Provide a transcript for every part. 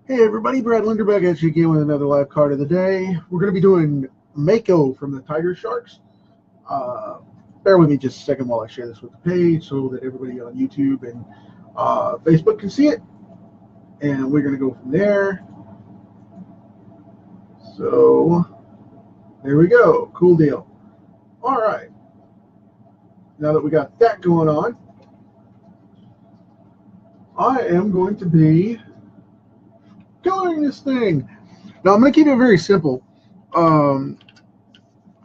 Hey everybody, Brad Linder back at you again with another live card of the day. We're going to be doing Mako from the Tiger Sharks. Uh, Bear with me just a second while I share this with the page so that everybody on YouTube and Facebook can see it. And we're going to go from there. So, there we go. Cool deal. All right. Now that we got that going on, I am going to be coloring this thing. Now, I'm going to keep it very simple.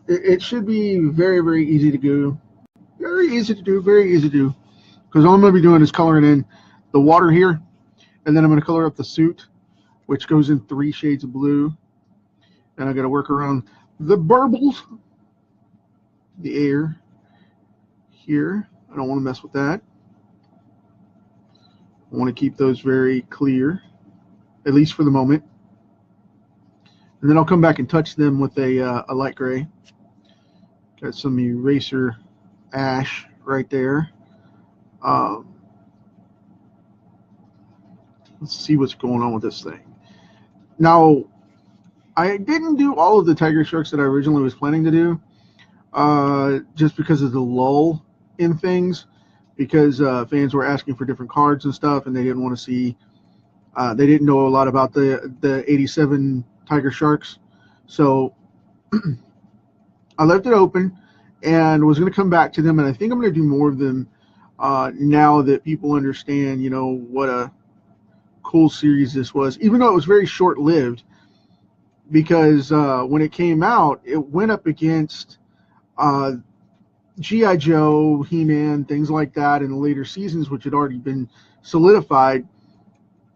It should be very, very easy to do. Very easy to do, very easy to do. Because all I'm going to be doing is coloring in the water here, and then I'm going to color up the suit, which goes in 3 shades of blue. And I got to work around the burbles, the air here. I don't want to mess with that. I want to keep those very clear, at least for the moment. And then I'll come back and touch them with a light gray. Got some eraser ash right there. Let's see what's going on with this thing. Now, I didn't do all of the Tiger Sharks that I originally was planning to do, just because of the lull in things, because fans were asking for different cards and stuff, and they didn't want to see, they didn't know a lot about the 87 Tiger Sharks. So I left it open and was going to come back to them, and I think I'm going to do more of them now that people understand, what a cool series this was, even though it was very short-lived, because when it came out, it went up against G.I. Joe, He-Man, things like that in the later seasons, which had already been solidified,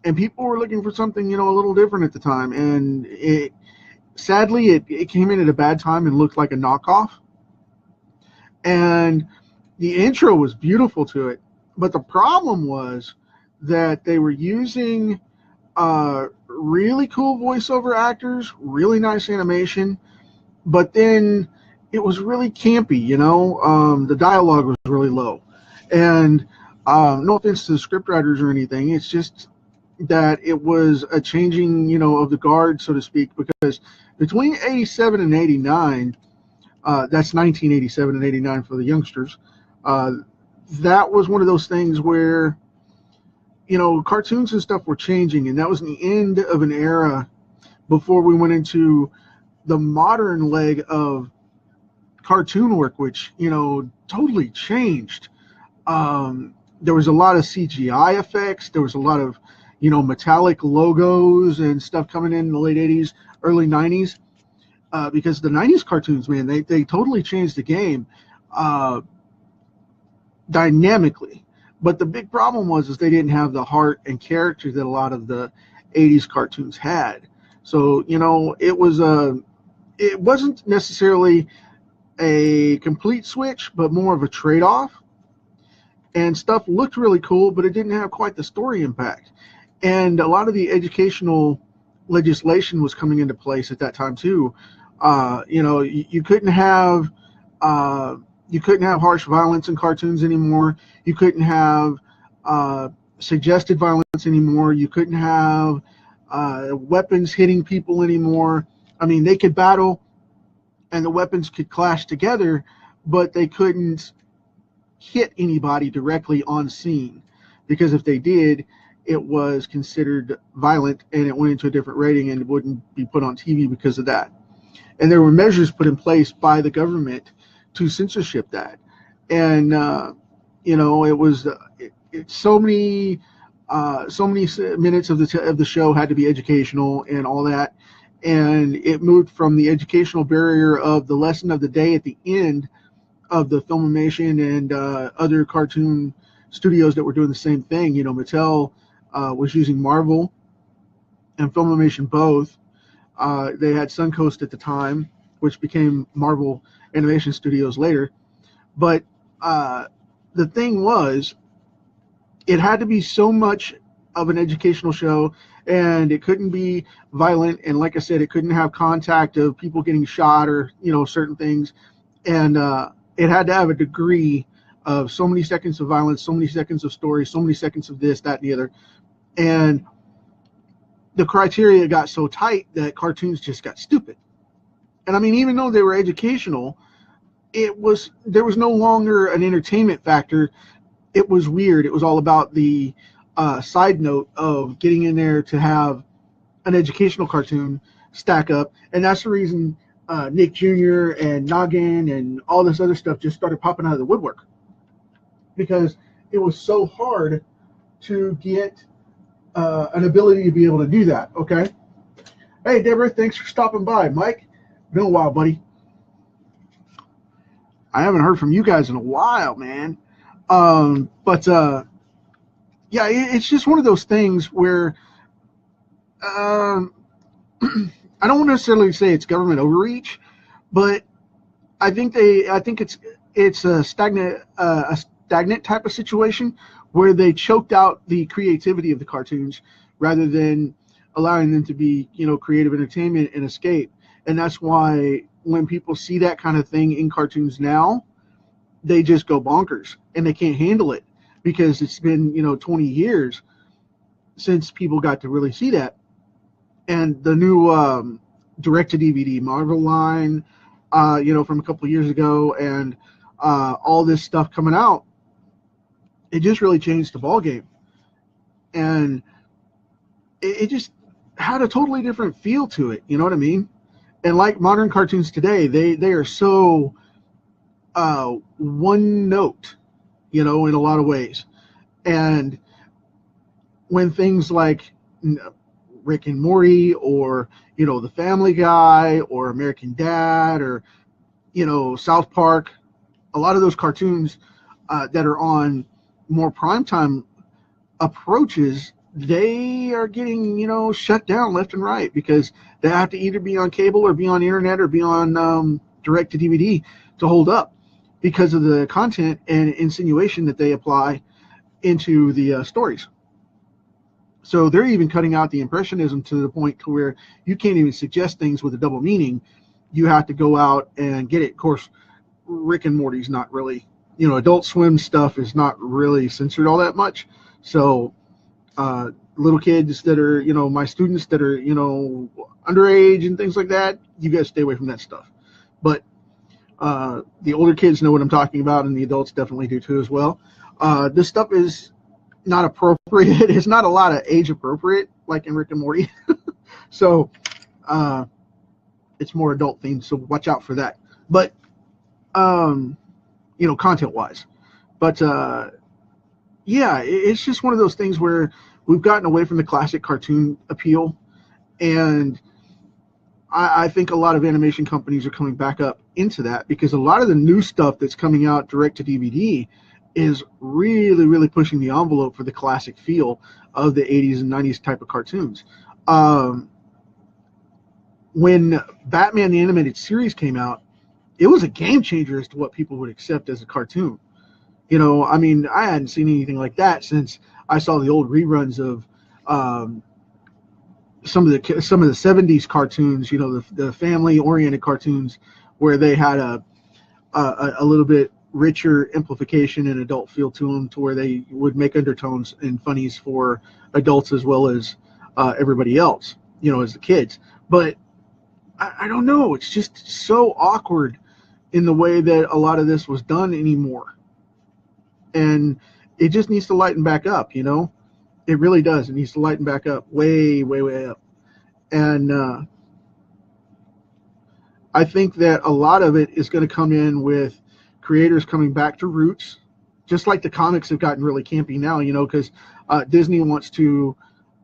and people were looking for something, a little different at the time, and sadly, it came in at a bad time and looked like a knockoff. And the intro was beautiful to it, but the problem was that they were using really cool voiceover actors, really nice animation, but then it was really campy, the dialogue was really low. And no offense to the scriptwriters or anything, it's just that it was a changing, of the guard, so to speak, because between 87 and 89, that's 1987 and 89 for the youngsters, that was one of those things where, cartoons and stuff were changing, and that was the end of an era before we went into the modern leg of cartoon work, which, totally changed. There was a lot of CGI effects. There was a lot of, metallic logos and stuff coming in the late 80s, early 90s, because the 90s cartoons, man, they totally changed the game dynamically. But the big problem was they didn't have the heart and character that a lot of the 80s cartoons had. So, it wasn't necessarily a complete switch, but more of a trade-off. And stuff looked really cool, but it didn't have quite the story impact. And a lot of the educational legislation was coming into place at that time too. You couldn't have harsh violence in cartoons anymore. You couldn't have suggested violence anymore. You couldn't have weapons hitting people anymore. I mean, they could battle and the weapons could clash together, but they couldn't hit anybody directly on scene, because if they did, it was considered violent and it went into a different rating and it wouldn't be put on TV because of that. And there were measures put in place by the government to censorship that. And it was so many minutes of the show had to be educational and all that, and it moved from the educational barrier of the lesson of the day at the end of the Filmation and other cartoon studios that were doing the same thing. Mattel was using Marvel and Filmation both. They had Suncoast at the time, which became Marvel Animation Studios later. But the thing was, it had to be so much of an educational show, and it couldn't be violent. And like I said, it couldn't have contact of people getting shot or, certain things. And it had to have a degree of so many seconds of violence, so many seconds of story, so many seconds of this, that, and the other. And the criteria got so tight that cartoons just got stupid. And I mean, even though they were educational, there was no longer an entertainment factor. It was weird. It was all about the side note of getting in there to have an educational cartoon stack up, and that's the reason Nick Jr. and Noggin and all this other stuff just started popping out of the woodwork, because it was so hard to get an ability to be able to do that. Okay. Hey, Deborah, thanks for stopping by. Mike, been a while, buddy. I haven't heard from you guys in a while, man. But yeah, it's just one of those things where I don't necessarily say it's government overreach, but I think it's a stagnant type of situation where they choked out the creativity of the cartoons rather than allowing them to be, creative entertainment and escape. And that's why when people see that kind of thing in cartoons now, they just go bonkers and they can't handle it, because it's been 20 years since people got to really see that. And the new direct-to-DVD Marvel line, from a couple of years ago, and all this stuff coming out, it just really changed the ballgame. And it just had a totally different feel to it, you know what I mean? And like modern cartoons today, they are so one note, in a lot of ways. And when things like Rick and Morty, or The Family Guy, or American Dad, or South Park, a lot of those cartoons that are on more primetime approaches, they are getting shut down left and right, because they have to either be on cable or be on internet or be on direct to DVD to hold up, because of the content and insinuation that they apply into the stories. So they're even cutting out the impressionism to the point to where you can't even suggest things with a double meaning. You have to go out and get it. Of course, Rick and Morty's not really, Adult Swim stuff is not really censored all that much. So little kids that are, my students that are, underage and things like that, you guys stay away from that stuff. But the older kids know what I'm talking about, and the adults definitely do too as well. This stuff is not appropriate. It's not a lot of age appropriate, like in Rick and Morty. So it's more adult themed, so watch out for that. But content wise. But yeah, it's just one of those things where we've gotten away from the classic cartoon appeal, and I think a lot of animation companies are coming back up into that, because a lot of the new stuff that's coming out direct to DVD is really, really pushing the envelope for the classic feel of the 80s and 90s type of cartoons. When Batman the Animated Series came out, it was a game changer as to what people would accept as a cartoon. I mean, I hadn't seen anything like that since I saw the old reruns of some of the 70s cartoons, the family-oriented cartoons, where they had a little bit richer amplification and adult feel to them, to where they would make undertones and funnies for adults as well as everybody else, as the kids. But I don't know, it's just so awkward in the way that a lot of this was done anymore. And it just needs to lighten back up, It really does. It needs to lighten back up, way, way, way up. And I think that a lot of it is going to come in with creators coming back to roots, just like the comics have gotten really campy now, because Disney wants to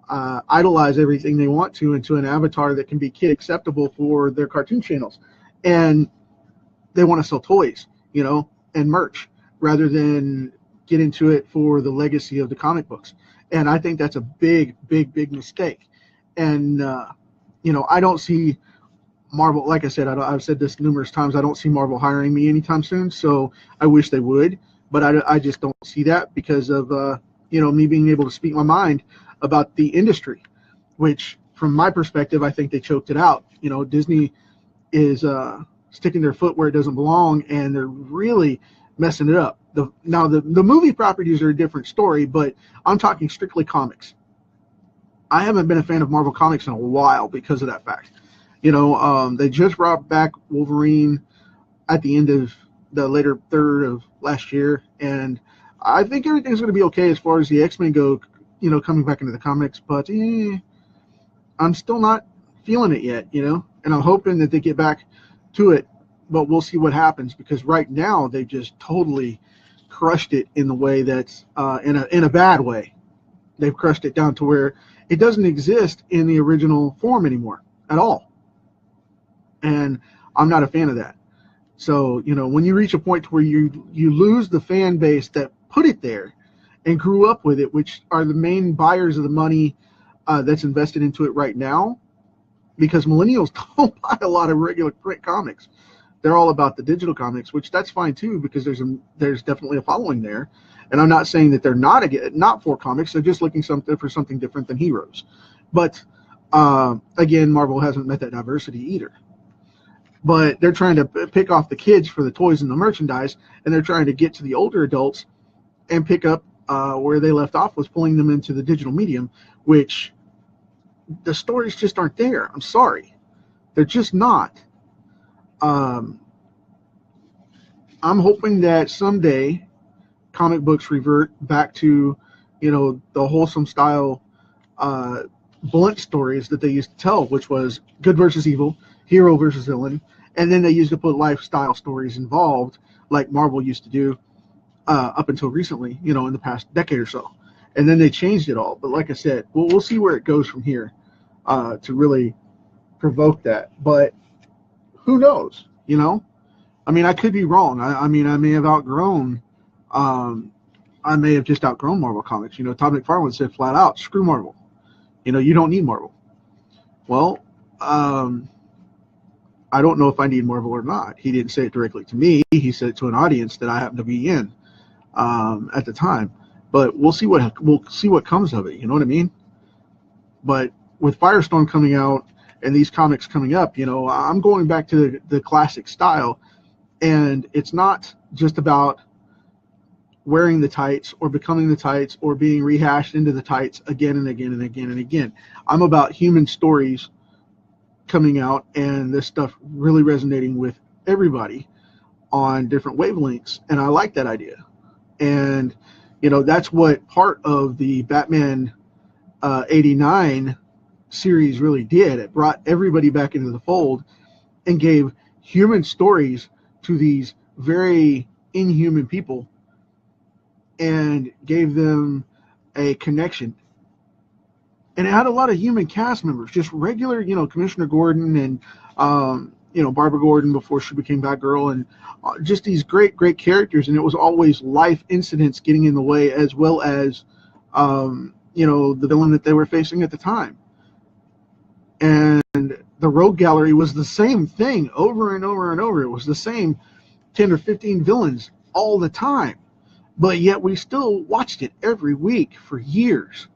idolize everything they want to into an avatar that can be kid acceptable for their cartoon channels. And they want to sell toys, and merch, rather than get into it for the legacy of the comic books. And I think that's a big, big, big mistake. And, I don't see Marvel, like I said, I've said this numerous times, I don't see Marvel hiring me anytime soon. So I wish they would, but I just don't see that, because of, me being able to speak my mind about the industry, which from my perspective, I think they choked it out. Disney is sticking their foot where it doesn't belong, and they're really messing it up. The movie properties are a different story, but I'm talking strictly comics. I haven't been a fan of Marvel Comics in a while because of that fact. They just brought back Wolverine at the end of the later third of last year, and I think everything's going to be okay as far as the X-Men go, coming back into the comics, but I'm still not feeling it yet, and I'm hoping that they get back to it, but we'll see what happens, because right now they just totally crushed it in the way that's in a bad way. They've crushed it down to where it doesn't exist in the original form anymore at all, and I'm not a fan of that. So, when you reach a point where you lose the fan base that put it there and grew up with it, which are the main buyers of the money that's invested into it right now, because millennials don't buy a lot of regular print comics. They're all about the digital comics, which that's fine too, because there's definitely a following there. And I'm not saying that they're not for comics. They're just looking for something different than heroes. But again, Marvel hasn't met that diversity either. But they're trying to pick off the kids for the toys and the merchandise, and they're trying to get to the older adults and pick up where they left off, was pulling them into the digital medium, which the stories just aren't there. I'm sorry. They're just not. I'm hoping that someday comic books revert back to, the wholesome style blunt stories that they used to tell, which was good versus evil, hero versus villain, and then they used to put lifestyle stories involved, like Marvel used to do up until recently, in the past decade or so. And then they changed it all. But like I said, we'll see where it goes from here to really provoke that. But who knows, I mean, I could be wrong. I mean, I may have outgrown, I may have just outgrown Marvel Comics. Todd McFarlane said flat out, screw Marvel. You don't need Marvel. Well, I don't know if I need Marvel or not. He didn't say it directly to me. He said it to an audience that I happened to be in at the time. But we'll see what comes of it. You know what I mean? But with Firestorm coming out and these comics coming up, I'm going back to the classic style, and it's not just about wearing the tights or becoming the tights or being rehashed into the tights again and again and again and again. I'm about human stories coming out, and this stuff really resonating with everybody on different wavelengths, and I like that idea. And that's what part of the Batman 89 series really did. It brought everybody back into the fold and gave human stories to these very inhuman people and gave them a connection. And it had a lot of human cast members, just regular, Commissioner Gordon and, Barbara Gordon before she became Batgirl, and just these great, great characters. And it was always life incidents getting in the way, as well as, the villain that they were facing at the time. And the Rogue Gallery was the same thing over and over and over. It was the same 10 or 15 villains all the time. But yet we still watched it every week for years.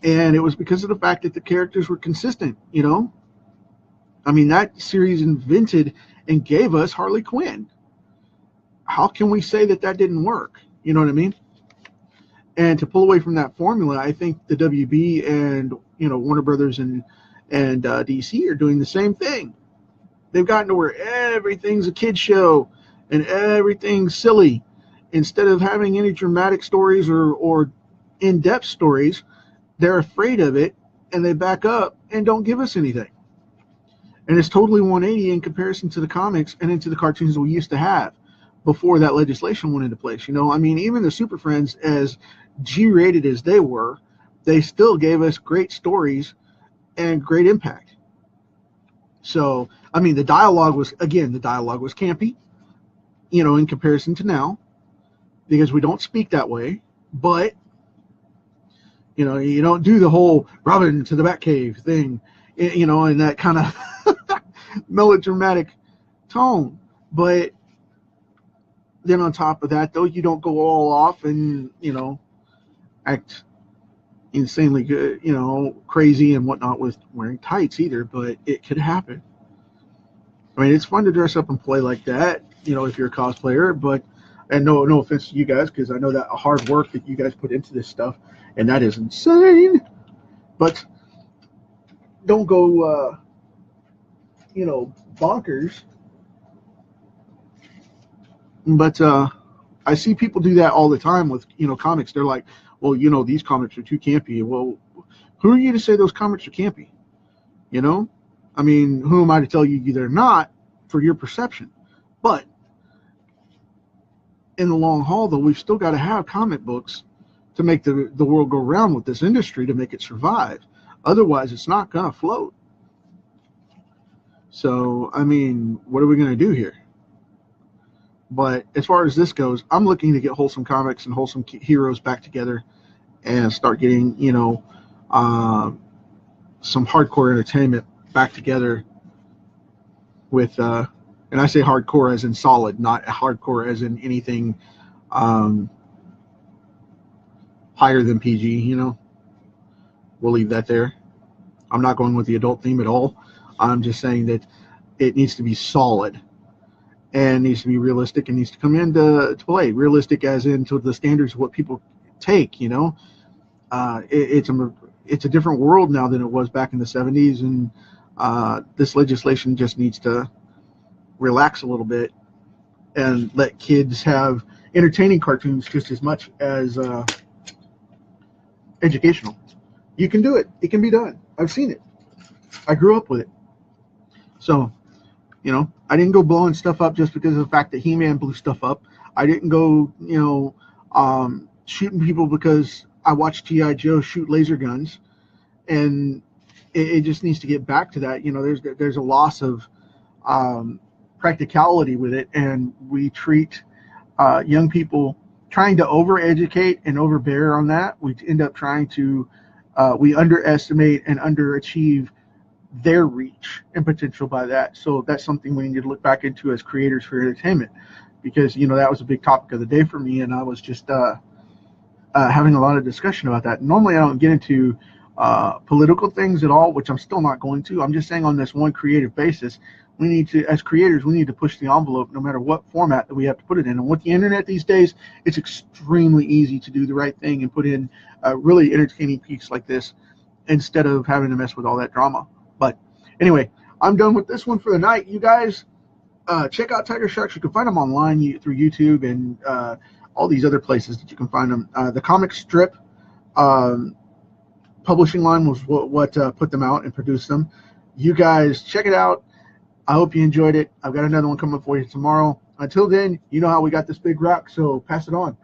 And it was because of the fact that the characters were consistent, I mean, that series invented and gave us Harley Quinn. How can we say that didn't work? You know what I mean? And to pull away from that formula, I think the WB and, Warner Brothers and DC are doing the same thing. They've gotten to where everything's a kid's show and everything's silly. Instead of having any dramatic stories or in-depth stories, they're afraid of it, and they back up and don't give us anything. And it's totally 180 in comparison to the comics and into the cartoons we used to have before that legislation went into place. I mean, even the Super Friends, as G-rated as they were, they still gave us great stories and great impact. So, I mean, the dialogue was campy, in comparison to now, because we don't speak that way, but you don't do the whole Robin to the Batcave thing, in that kind of melodramatic tone. But then on top of that, though, you don't go all off and, act insanely good, crazy and whatnot with wearing tights either, but it could happen. I mean, it's fun to dress up and play like that, if you're a cosplayer, but, and no offense to you guys, because I know that hard work that you guys put into this stuff, and that is insane. but don't go, bonkers. But I see people do that all the time with, comics. They're like, well, these comics are too campy. Well, who are you to say those comics are campy? I mean, who am I to tell you they're not for your perception? But in the long haul, though, we've still got to have comic books to make the world go round with this industry, to make it survive. Otherwise, it's not going to float. So, I mean, what are we going to do here? But as far as this goes, I'm looking to get wholesome comics and wholesome heroes back together and start getting, some hardcore entertainment back together with, and I say hardcore as in solid, not hardcore as in anything higher than PG, We'll leave that there. I'm not going with the adult theme at all. I'm just saying that it needs to be solid and needs to be realistic and needs to come into play. Realistic as into the standards of what people take, It's a different world now than it was back in the 70s, and this legislation just needs to relax a little bit and let kids have entertaining cartoons just as much as educational. You can do it. It can be done. I've seen it. I grew up with it. So, I didn't go blowing stuff up just because of the fact that He-Man blew stuff up. I didn't go, shooting people because I watched G.I. Joe shoot laser guns. And it just needs to get back to that. There's a loss of practicality with it, and we treat young people trying to over-educate and overbear on that. We end up trying to we underestimate and underachieve their reach and potential by that. So that's something we need to look back into as creators for entertainment, because that was a big topic of the day for me, and I was just having a lot of discussion about that. Normally I don't get into political things at all, which I'm still not going to. I'm just saying on this one creative basis, we need to, as creators, we need to push the envelope no matter what format that we have to put it in. And with the internet these days, it's extremely easy to do the right thing and put in a really entertaining piece like this instead of having to mess with all that drama. But anyway, I'm done with this one for the night. You guys check out Tiger Sharks. You can find them online through YouTube and all these other places that you can find them. The comic strip publishing line was what put them out and produced them. You guys check it out. I hope you enjoyed it. I've got another one coming for you tomorrow. Until then, you know how we got this big rock, so pass it on.